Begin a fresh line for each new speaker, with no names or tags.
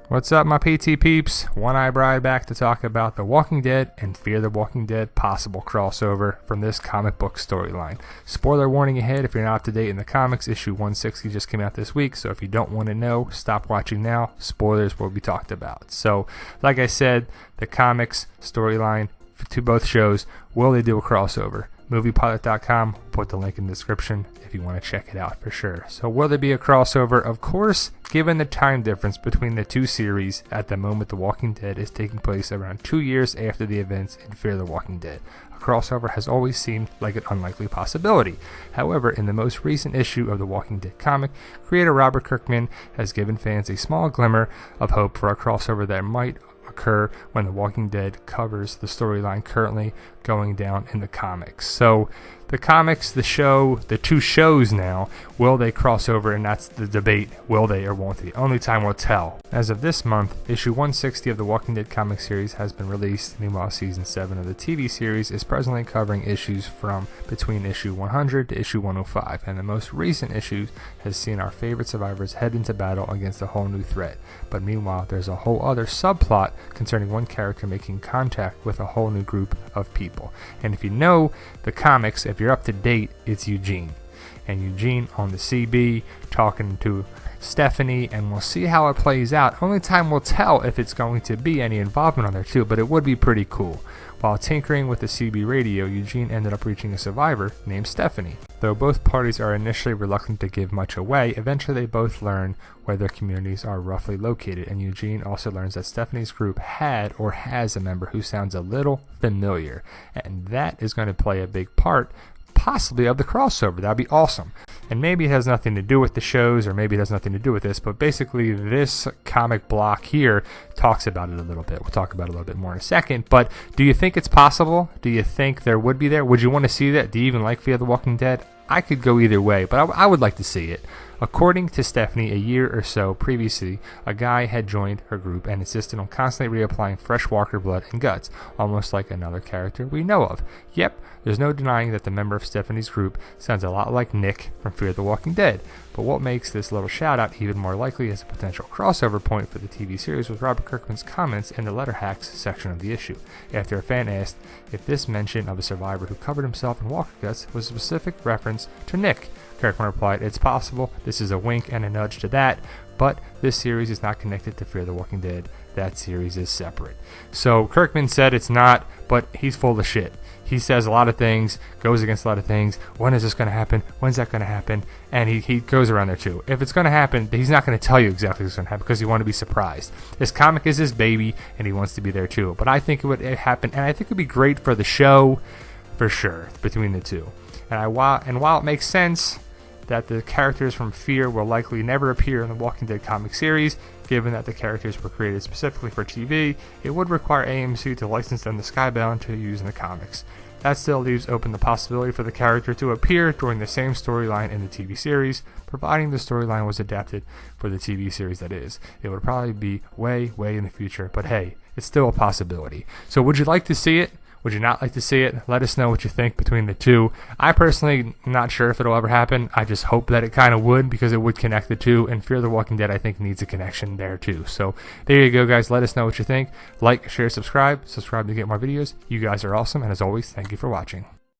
What's up, my PT peeps? One Eye Bride back to talk about The Walking Dead and Fear the Walking Dead possible crossover from this comic book storyline. Spoiler warning ahead if you're not up to date in the comics. Issue 160 just came out this week, so if you don't want to know, stop watching now. Spoilers will be talked about. So, like I said, the comics storyline to both shows, will they do a crossover? MOVIEPILOT.com, put the link in the description if you want to check it out for sure. So will there be a crossover? Of course, given the time difference between the two series at the moment The Walking Dead is taking place around 2 years after the events in Fear the Walking Dead. A crossover has always seemed like an unlikely possibility. However, in the most recent issue of The Walking Dead comic, creator Robert Kirkman has given fans a small glimmer of hope for a crossover that might occur when The Walking Dead covers the storyline currently going down in the comics. So the comics, the show, the two shows now, will they cross over? And that's the debate. Will they or won't they? Only time will tell. As of this month, issue 160 of the Walking Dead comic series has been released. Meanwhile, season 7 of the TV series is presently covering issues from between issue 100 to issue 105. And the most recent issue has seen our favorite survivors head into battle against a whole new threat. But meanwhile, there's a whole other subplot concerning one character making contact with a whole new group of people. And if you know the comics, if you're up to date, it's Eugene. And Eugene on the CB talking to Stephanie, and we'll see how it plays out. Only time will tell if it's going to be any involvement on there too, but it would be pretty cool. While tinkering with the CB radio, Eugene ended up reaching a survivor named Stephanie. Though both parties are initially reluctant to give much away, eventually they both learn where their communities are roughly located, and Eugene also learns that Stephanie's group had or has a member who sounds a little familiar, and that is going to play a big part possibly of the crossover. That'd be awesome. And maybe it has nothing to do with the shows, or maybe it has nothing to do with this, but basically this comic block here talks about it a little bit. We'll talk about it a little bit more in a second. But do you think it's possible? Do you think there would be there? Would you want to see that? Do you even like Fear the Walking Dead? I could go either way, but I would like to see it. According to Stephanie, a year or so previously, a guy had joined her group and insisted on constantly reapplying fresh walker blood and guts, almost like another character we know of. Yep, there's no denying that the member of Stephanie's group sounds a lot like Nick from Fear the Walking Dead. But what makes this little shout-out even more likely as a potential crossover point for the TV series was Robert Kirkman's comments in the Letter Hacks section of the issue, after a fan asked if this mention of a survivor who covered himself in walker guts was a specific reference to Nick. Kirkman replied, "It's possible. This is a wink and a nudge to that, but this series is not connected to Fear the Walking Dead. That series is separate." So Kirkman said it's not, but he's full of shit. He says a lot of things, goes against a lot of things. When is this going to happen? When's that going to happen? And he goes around there too. If it's going to happen, he's not going to tell you exactly what's going to happen because you want to be surprised. This comic is his baby, and he wants to be there too. But I think it would happen, and I think it would be great for the show, for sure, between the two. And while it makes sense that the characters from Fear will likely never appear in the Walking Dead comic series, given that the characters were created specifically for TV, it would require AMC to license them to Skybound to use in the comics. That still leaves open the possibility for the character to appear during the same storyline in the TV series, providing the storyline was adapted for the TV series that is. It would probably be way, way in the future, but hey, it's still a possibility. So would you like to see it? Would you not like to see it? Let us know what you think between the two. I personally am not sure if it'll ever happen. I just hope that it kind of would, because it would connect the two. And Fear the Walking Dead, I think, needs a connection there too. So there you go, guys. Let us know what you think. Like, share, subscribe. Subscribe to get more videos. You guys are awesome. And as always, thank you for watching.